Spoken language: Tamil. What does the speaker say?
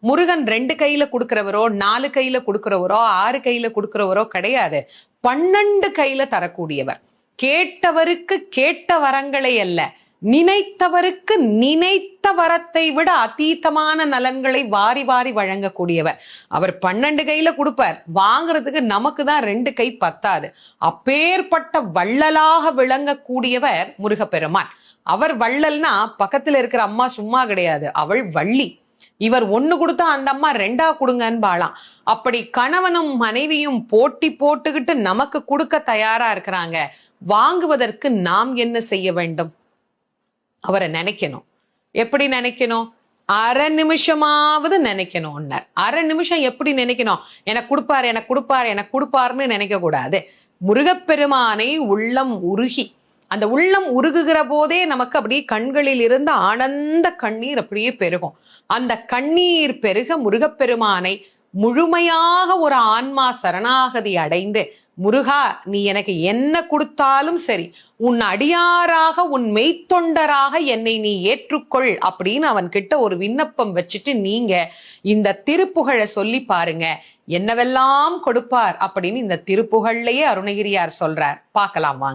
முருகன் 2 கையில கொடுக்கிறவரோ 4 கையில கொடுக்கிறவரோ 6 கையில கொடுக்கிறவரோ கிடையாது. 12 கையில தரக்கூடியவர். கேட்டவருக்கு கேட்ட வரங்களை அல்ல, நினைத்தவருக்கு நினைத்த வரத்தை விட அதீதமான நலன்களை வாரி வாரி வழங்கக்கூடியவர். அவர் 12 கையில கொடுப்பார். வாங்குறதுக்கு நமக்கு தான் 2 கை பத்தாது. அப்பேற்பட்ட வள்ளலாக விளங்கக்கூடியவர் முருகப்பெருமான். அவர் வள்ளல்னா பக்கத்துல இருக்கிற அம்மா சும்மா கிடையாது, அவள் வள்ளி. இவர் 1 கொடுத்தா அந்த அம்மா 2 கொடுங்கன்னு பாலாம். அப்படி கணவனும் மனைவியும் போட்டி போட்டுக்கிட்டு நமக்கு கொடுக்க தயாரா இருக்கிறாங்க. வாங்குவதற்கு நாம் என்ன செய்ய வேண்டும்? அவரை நினைக்கணும். எப்படி நினைக்கணும்? அரை நிமிஷமாவது நினைக்கணும். அரை நிமிஷம் எப்படி நினைக்கணும்? எனக்கு கொடுப்பாரு எனக்கு கொடுப்பாரு எனக்கு கொடுப்பாருன்னு நினைக்க கூடாது. முருகப்பெருமானை உள்ளம் உருகி, அந்த உள்ளம் உருகுகிற போதே நமக்கு அப்படியே கண்களில் இருந்து ஆனந்த கண்ணீர் அப்படியே பெருகும். அந்த கண்ணீர் பெருக முருகப்பெருமானை முழுமையாக ஒரு ஆன்மா சரணாகதி அடைந்து, முருகா நீ எனக்கு என்ன கொடுத்தாலும் சரி, உன் அடியாராக உன் மெய்த்தொண்டராக என்னை நீ ஏற்றுக்கொள் அப்படின்னு அவன் கிட்ட ஒரு விண்ணப்பம் வச்சுட்டு நீங்க இந்த திருப்புகழை சொல்லி பாருங்க, என்னவெல்லாம் கொடுப்பார் அப்படின்னு இந்த திருப்புகழ்லயே அருணகிரியார் சொல்றார். பார்க்கலாம் வாங்க.